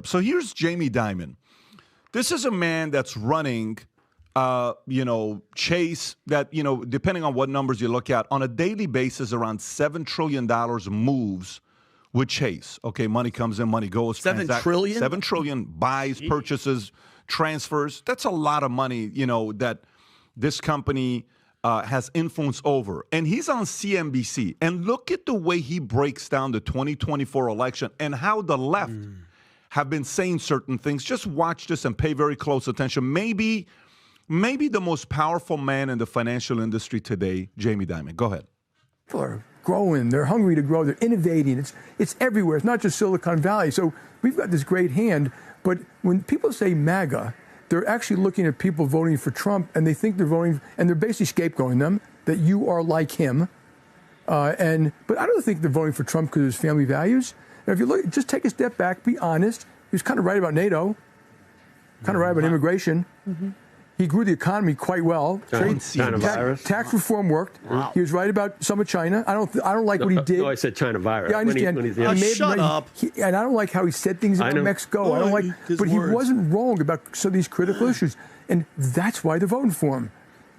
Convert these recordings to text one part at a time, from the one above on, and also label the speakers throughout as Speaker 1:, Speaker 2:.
Speaker 1: So here's Jamie Dimon. This is a man that's running, Chase, that, depending on what numbers you look at, on a daily basis, around $7 trillion moves with Chase. Okay, money comes in, money goes.
Speaker 2: $7 trillion?
Speaker 1: $7 trillion buys, purchases, transfers. That's a lot of money, that this company has influence over. And he's on CNBC. And look at the way he breaks down the 2024 election and how the left have been saying certain things. Just watch this and pay very close attention. Maybe the most powerful man in the financial industry today, Jamie Dimon. Go ahead.
Speaker 3: People are growing. They're hungry to grow. They're innovating. It's everywhere. It's not just Silicon Valley. So we've got this great hand. But when people say MAGA, they're actually looking at people voting for Trump, and they think they're voting, and they're basically scapegoating them, that you are like him. But I don't think they're voting for Trump because of his family values. Now, if you look, just take a step back, be honest. He was kind of right about NATO, kind of right about immigration. Mm-hmm. He grew the economy quite well. Tax reform worked. Wow. He was right about some of China. I don't like what he did.
Speaker 4: No, I said China virus.
Speaker 3: Yeah, I understand.
Speaker 2: Shut up.
Speaker 3: And I don't like how he said things about Mexico. I don't like, but he wasn't wrong about some of these critical issues, and that's why they're voting for him.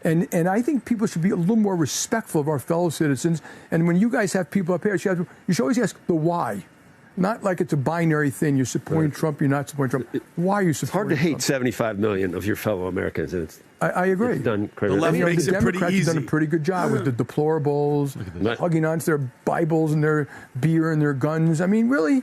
Speaker 3: And I think people should be a little more respectful of our fellow citizens. And when you guys have people up here, you should always ask the why. Not like it's a binary thing. You're supporting Trump, you're not supporting Trump. Why are you supporting Trump?
Speaker 4: It's hard to hate 75 million of your fellow Americans. And
Speaker 3: I agree.
Speaker 4: It's done
Speaker 2: the left makes it pretty easy.
Speaker 3: The Democrats have done a pretty good job with the deplorables, hugging onto their Bibles and their beer and their guns. I mean, really?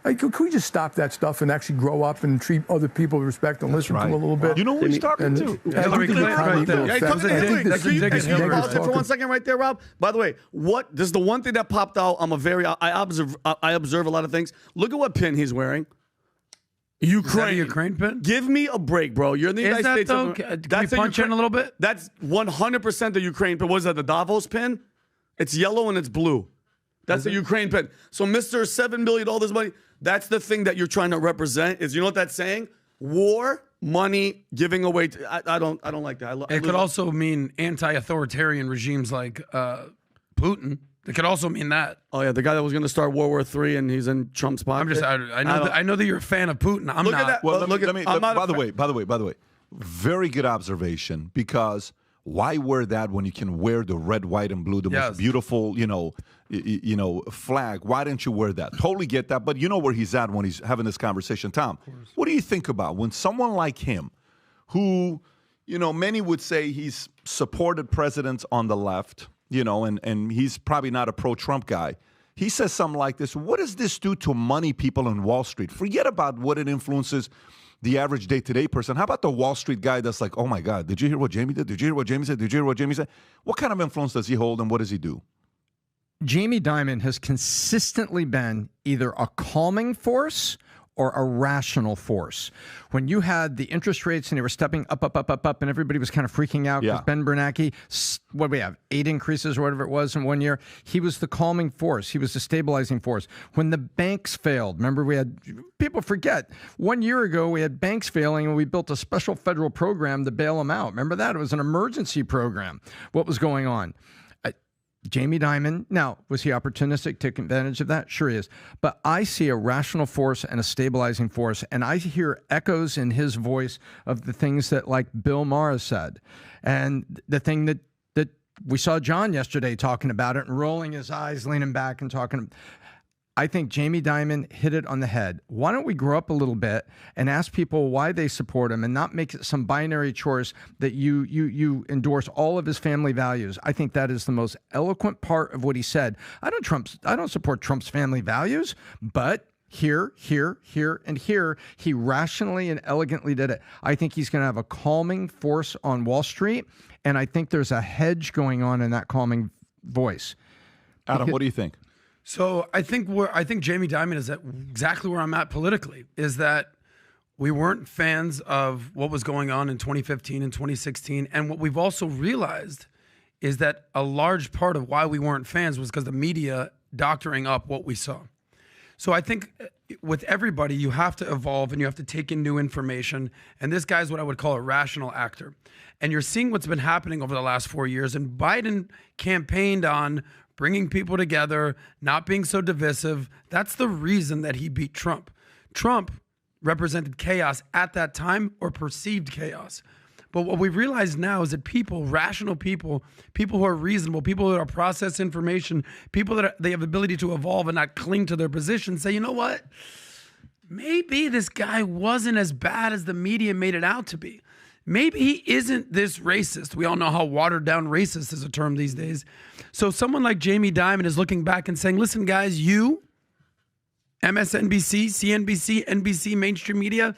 Speaker 3: Could we just stop that stuff and actually grow up and treat other people with respect and listen to them a little bit?
Speaker 1: You know who he's talking to?
Speaker 2: Hillary Clinton right there. Yeah, he's talking to Hillary. For 1 second right there, Rob. By the way, this is the one thing that popped out. I observe a lot of things. Look at what pin he's wearing.
Speaker 5: Ukraine pin?
Speaker 2: Give me a break, bro. You're in the United States.
Speaker 5: Though? Can you punch in a little bit?
Speaker 2: That's 100% the Ukraine pin. What is that, the Davos pin? It's yellow and it's blue. That's the Ukraine pin. So Mr. $7 billion, all this money, that's the thing that you're trying to represent. Is, you know what that's saying? War, money, giving away. I don't like that.
Speaker 5: It could also mean anti-authoritarian regimes like Putin. It could also mean that.
Speaker 2: Oh yeah, the guy that was going to start World War III and he's in Trump's pocket.
Speaker 5: I know that you're a fan of Putin. I'm
Speaker 2: look
Speaker 5: not.
Speaker 2: At that.
Speaker 1: Well, by the way, very good observation, because why wear that when you can wear the red, white, and blue, the most beautiful, flag? Why didn't you wear that? Totally get that, but you know where he's at when he's having this conversation. Tom, what do you think about when someone like him, who, many would say he's supported presidents on the left, and he's probably not a pro-Trump guy, he says something like this? What does this do to money people on Wall Street? Forget about what it influences the average day-to-day person. How about the Wall Street guy that's like, oh, my God, did you hear what Jamie did? Did you hear what Jamie said? Did you hear what Jamie said? What kind of influence does he hold, and what does he do?
Speaker 6: Jamie Dimon has consistently been either a calming force or a rational force. When you had the interest rates and they were stepping up, and everybody was kind of freaking out because Ben Bernanke, what do we have, 8 increases or whatever it was in 1 year, he was the calming force. He was the stabilizing force. When the banks failed, remember people forget, 1 year ago we had banks failing and we built a special federal program to bail them out. Remember that? It was an emergency program. What was going on? Jamie Dimon, now, was he opportunistic, took advantage of that? Sure he is. But I see a rational force and a stabilizing force, and I hear echoes in his voice of the things that, like, Bill Maher said. And the thing that we saw John yesterday talking about it and rolling his eyes, leaning back and talking. I think Jamie Dimon hit it on the head. Why don't we grow up a little bit and ask people why they support him and not make it some binary choice that you endorse all of his family values? I think that is the most eloquent part of what he said. I don't support Trump's family values, but here, and here, he rationally and elegantly did it. I think he's going to have a calming force on Wall Street, and I think there's a hedge going on in that calming voice.
Speaker 1: Adam, what do you think?
Speaker 5: So I think Jamie Dimon is at exactly where I'm at politically, is that we weren't fans of what was going on in 2015 and 2016. And what we've also realized is that a large part of why we weren't fans was because the media doctoring up what we saw. So I think with everybody, you have to evolve and you have to take in new information. And this guy's what I would call a rational actor. And you're seeing what's been happening over the last 4 years. And Biden campaigned on bringing people together, not being so divisive. That's the reason that he beat Trump. Trump represented chaos at that time or perceived chaos. But what we've realized now is that people, rational people, people who are reasonable, people that are process information, people that they have the ability to evolve and not cling to their position, say, you know what? Maybe this guy wasn't as bad as the media made it out to be. Maybe he isn't this racist. We all know how watered down racist is a term these days. So someone like Jamie Dimon is looking back and saying, listen, guys, you, MSNBC, CNBC, NBC, mainstream media,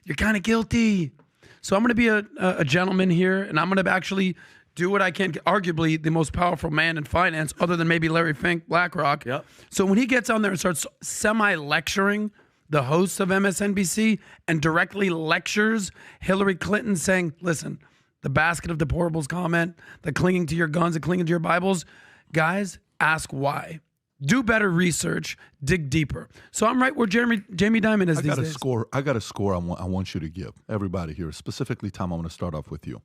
Speaker 5: you're kind of guilty. So I'm going to be a gentleman here, and I'm going to actually do what I can, arguably the most powerful man in finance, other than maybe Larry Fink, BlackRock.
Speaker 2: Yep.
Speaker 5: So when he gets on there and starts semi-lecturing the hosts of MSNBC and directly lectures Hillary Clinton saying, listen, the basket of deplorables comment, the clinging to your guns, the clinging to your Bibles, guys, ask why. Do better research, dig deeper. So I'm right where Jamie Dimon is these days.
Speaker 1: I got a score I want you to give everybody here. Specifically, Tom, I'm going to start off with you.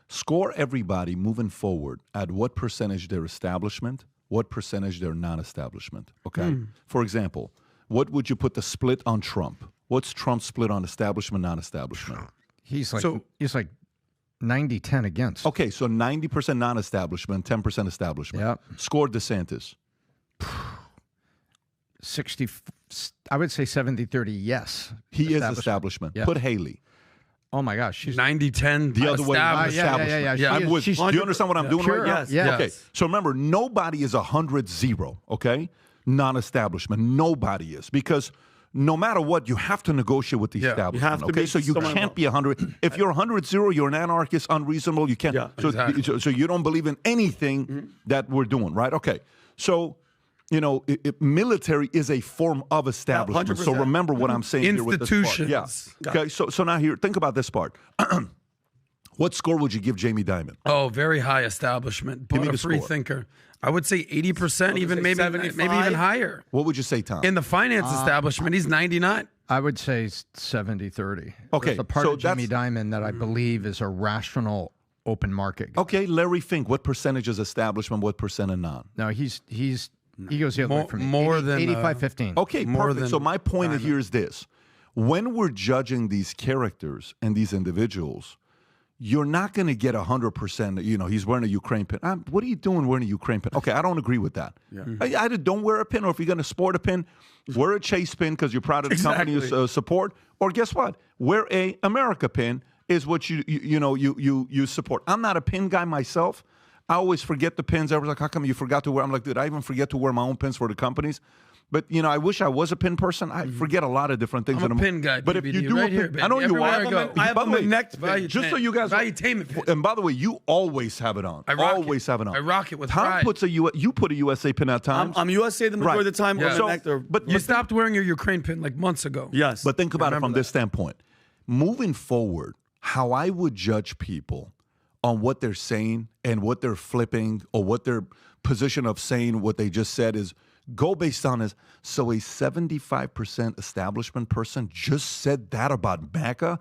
Speaker 1: Score everybody moving forward at what percentage they're establishment, what percentage they're non-establishment. Okay? For example, what would you put the split on Trump? What's Trump's split on establishment, non-establishment?
Speaker 6: He's like 90-10 against.
Speaker 1: Okay, so 90% non-establishment, 10% establishment.
Speaker 6: Yep.
Speaker 1: Score DeSantis.
Speaker 6: 60, I would say 70-30, yes.
Speaker 1: He is establishment.
Speaker 6: Yeah.
Speaker 1: Put Haley.
Speaker 6: Oh, my gosh. She's
Speaker 5: 90-10
Speaker 1: The other way,
Speaker 5: established.
Speaker 6: yeah.
Speaker 1: I'm with, do you understand what I'm doing
Speaker 6: Sure.
Speaker 1: right now?
Speaker 5: Yes.
Speaker 6: Yeah.
Speaker 1: Okay,
Speaker 5: Yes.
Speaker 1: so remember, nobody is 100-0, okay? Non-establishment. Nobody is. Because no matter what, you have to negotiate with the
Speaker 2: You
Speaker 1: establishment.
Speaker 2: have to
Speaker 1: okay,
Speaker 2: be
Speaker 1: so you
Speaker 2: someone
Speaker 1: can't
Speaker 2: else.
Speaker 1: be 100. If you're 100-0, you're an anarchist, unreasonable. You can't.
Speaker 2: Yeah,
Speaker 1: so,
Speaker 5: exactly.
Speaker 1: so you don't believe in anything that we're doing, right? Okay, so you know, military is a form of establishment. So
Speaker 2: 100%.
Speaker 1: remember what I'm saying here with this part.
Speaker 5: Institutions.
Speaker 1: Yeah. Okay. So now here, think about this part. What score would you give Jamie Dimon?
Speaker 5: Oh, very high establishment,
Speaker 1: Give
Speaker 5: but
Speaker 1: me
Speaker 5: a
Speaker 1: the
Speaker 5: free
Speaker 1: score.
Speaker 5: thinker. I would say 80%, even
Speaker 2: say
Speaker 5: maybe
Speaker 2: 75?
Speaker 5: even higher.
Speaker 1: What would you say, Tom?
Speaker 5: In the finance establishment, he's 99.
Speaker 6: I would say 70-30.
Speaker 1: Okay,
Speaker 6: There's a part
Speaker 1: so
Speaker 6: of Jamie
Speaker 1: that's-
Speaker 6: Dimon that I believe is a rational open market.
Speaker 1: Okay, Larry Fink. What percentage is establishment? What percent of non?
Speaker 6: No, he goes the other way from me.
Speaker 5: More than
Speaker 6: 85-15.
Speaker 1: Okay,
Speaker 5: More
Speaker 1: perfect.
Speaker 5: than
Speaker 1: So my point
Speaker 5: Dimon.
Speaker 1: here is this. When we're judging these characters and these individuals, you're not going to get 100%, you know, he's wearing a Ukraine pin. What are you doing wearing a Ukraine pin? Okay, I don't agree with that. Yeah. Either don't wear a pin, or if you're going to sport a pin, wear a Chase pin because you're proud of the company you support. Or guess what? Wear a America pin is what you support. I'm not a pin guy myself. I always forget the pins. Everyone's like, how come you forgot to wear? I'm like, dude, I even forget to wear my own pins for the companies. But, you know, I wish I was a pin person. I forget a lot of different things.
Speaker 5: I'm a pin guy,
Speaker 1: But if
Speaker 5: BBD,
Speaker 1: you do
Speaker 5: right
Speaker 1: a pin,
Speaker 5: here, baby.
Speaker 1: I know you
Speaker 5: Everywhere
Speaker 1: are.
Speaker 5: I go.
Speaker 2: I have
Speaker 1: By the
Speaker 2: a
Speaker 1: way,
Speaker 2: neck
Speaker 5: Value
Speaker 1: just so
Speaker 5: tank.
Speaker 1: you guys
Speaker 5: Valuetainment pin.
Speaker 1: and by the way, you always have it on.
Speaker 5: I rock
Speaker 1: always
Speaker 5: it.
Speaker 1: have it on.
Speaker 5: I rock it with
Speaker 1: Tom
Speaker 5: pride.
Speaker 1: puts you put a USA pin at times.
Speaker 2: I'm USA the majority of the time.
Speaker 5: Yeah.
Speaker 2: On
Speaker 1: So-
Speaker 2: the neck, or,
Speaker 1: but
Speaker 5: You stopped wearing your Ukraine pin like months ago.
Speaker 2: yes.
Speaker 1: But think about it from
Speaker 5: Remember
Speaker 1: this standpoint. Moving forward, how I would judge people on what they're saying and what they're flipping or what their position of saying what they just said is go based on this. So a 75% establishment person just said that about MAGA?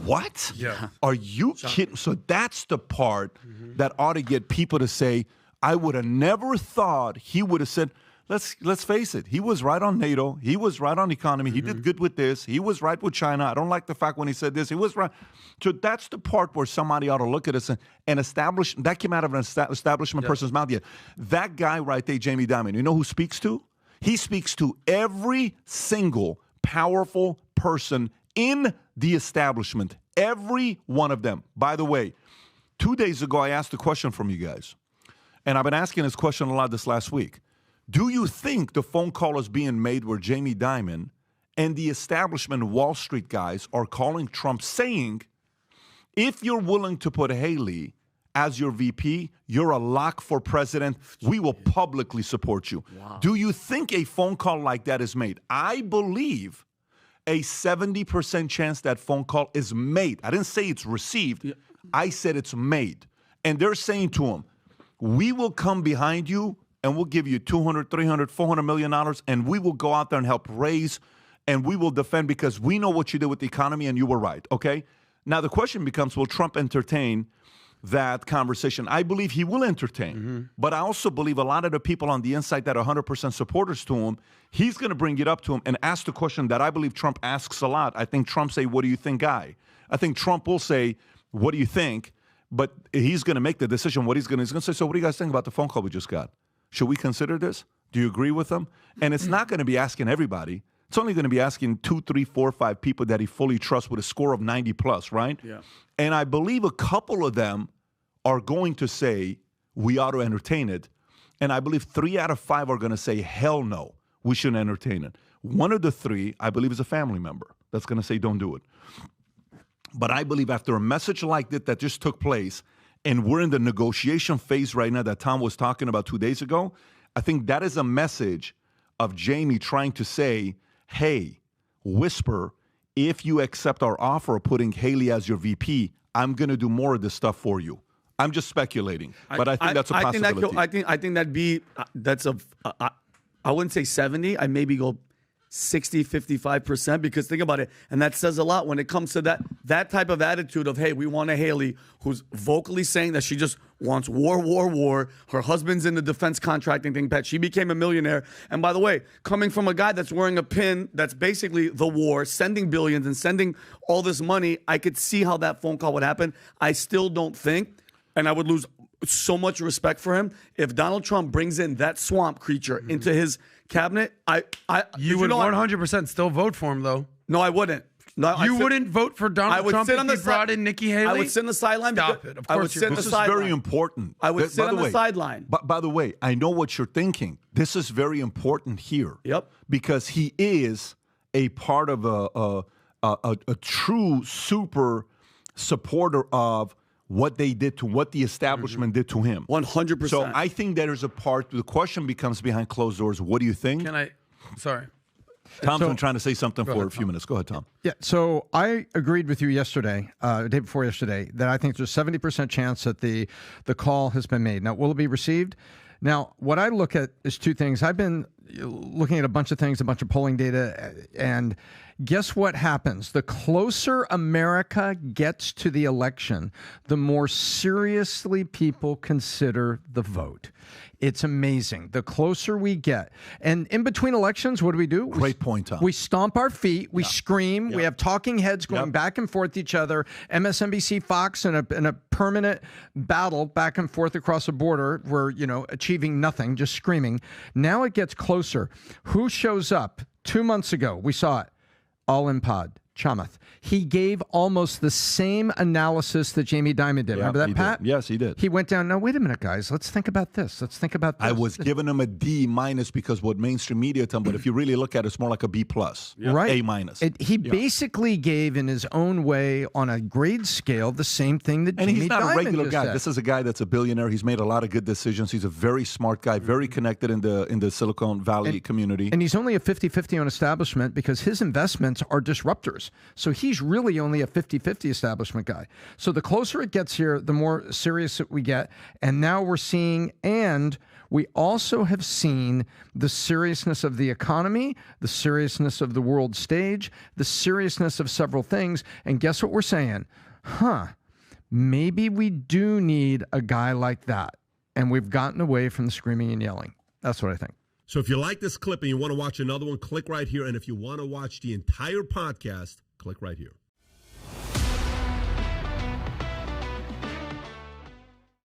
Speaker 1: What?
Speaker 5: Yeah.
Speaker 1: Are you kidding? So that's the part that ought to get people to say, I would have never thought he would have said, let's face it. He was right on NATO. He was right on economy. He did good with this. He was right with China. I don't like the fact when he said this. He was right. So that's the part where somebody ought to look at us and establish. That came out of an establishment person's mouth. Yet that guy right there, Jamie Dimon, you know who speaks to? He speaks to every single powerful person in the establishment. Every one of them. By the way, 2 days ago, I asked a question from you guys. And I've been asking this question a lot this last week. Do you think the phone call is being made where Jamie Dimon and the establishment Wall Street guys are calling Trump saying, if you're willing to put Haley as your VP, you're a lock for president. We will publicly support you. Wow. Do you think a phone call like that is made? I believe a 70% chance that phone call is made. I didn't say it's received. I said it's made. And they're saying to him, we will come behind you and we'll give you $200, $300, $400 million, and we will go out there and help raise, and we will defend because we know what you did with the economy, and you were right, okay? Now, the question becomes, will Trump entertain that conversation. I believe he will entertain. But I also believe a lot of the people on the inside that are 100% supporters to him, he's going to bring it up to him and ask the question that I believe Trump asks a lot. I think Trump say, what do you think, guy? I think Trump will say, what do you think? But he's going to make the decision what he's going to say, so what do you guys think about the phone call we just got? Should we consider this? Do you agree with them? And it's not going to be asking everybody. It's only going to be asking 2, 3, 4, 5 people that he fully trusts with a score of 90 plus, right?
Speaker 2: Yeah.
Speaker 1: And I believe a couple of them are going to say we ought to entertain it. And I believe 3 out of 5 are going to say, hell no, we shouldn't entertain it. One of the 3, I believe, is a family member that's going to say don't do it. But I believe after a message like that just took place, and we're in the negotiation phase right now that Tom was talking about 2 days ago, I think that is a message of Jamie trying to say, hey, whisper, if you accept our offer of putting Haley as your VP, I'm going to do more of this stuff for you. I'm just speculating, but I think that's a possibility.
Speaker 2: I think that'd be I wouldn't say 70. I maybe go 60, 55%, because think about it, and that says a lot when it comes to that type of attitude of, hey, we want a Haley who's vocally saying that she just wants war. Her husband's in the defense contracting thing, Pat. She became a millionaire. And by the way, coming from a guy that's wearing a pin that's basically the war, sending billions and sending all this money, I could see how that phone call would happen. I still don't think, and I would lose so much respect for him if Donald Trump brings in that swamp creature into his cabinet.
Speaker 5: You would 100% still vote for him, though.
Speaker 2: No, I wouldn't. No,
Speaker 5: you wouldn't vote for Donald Trump if he brought in Nikki Haley?
Speaker 2: I would sit on the sideline.
Speaker 5: Stop it. Of course
Speaker 1: This is very important.
Speaker 2: I would sit on the sideline.
Speaker 1: But by the way, I know what you're thinking. This is very important here.
Speaker 2: Yep.
Speaker 1: Because he is a part of a true super supporter of what they did to what the establishment did to him.
Speaker 2: 100%.
Speaker 1: So I think there is a part. The question becomes behind closed doors. What do you think?
Speaker 5: Sorry.
Speaker 1: Tom's been trying to say something for a few minutes. Go ahead, Tom.
Speaker 6: Yeah, so I agreed with you yesterday, the day before yesterday, that I think there's a 70% chance that the call has been made. Now, will it be received? Now, what I look at is 2 things. I've been looking at a bunch of things, a bunch of polling data, and guess what happens? The closer America gets to the election, the more seriously people consider the vote. It's amazing. The closer we get. And in between elections, what do?
Speaker 1: Great point, Tom.
Speaker 6: We stomp our feet. We scream. We have talking heads going back and forth each other. MSNBC, Fox, in a permanent battle back and forth across the border. We're, achieving nothing, just screaming. Now it gets closer. Who shows up? 2 months ago, we saw it. All in pod. Chamath. He gave almost the same analysis that Jamie Dimon did. Remember that, Pat?
Speaker 1: Yes, he did.
Speaker 6: He went down, now, wait a minute, guys. Let's think about this. Let's think about this.
Speaker 1: I was giving him a D- because what mainstream media tell him, but if you really look at it, it's more like a B+.
Speaker 6: Right.
Speaker 1: A-.
Speaker 6: He basically gave, in his own way, on a grade scale, the same thing that Jamie Dimon
Speaker 1: And he's not a regular guy.
Speaker 6: said.
Speaker 1: This is a guy that's a billionaire. He's made a lot of good decisions. He's a very smart guy, very connected in the Silicon Valley community.
Speaker 6: And he's only a 50-50 on establishment because his investments are disruptors. So he's really only a 50-50 establishment guy. So the closer it gets here, the more serious we get. And now we're seeing, and we also have seen the seriousness of the economy, the seriousness of the world stage, the seriousness of several things. And guess what we're saying? Maybe we do need a guy like that. And we've gotten away from the screaming and yelling. That's what I think.
Speaker 7: So if you like this clip and you want to watch another one, click right here. And if you want to watch the entire podcast, click right here.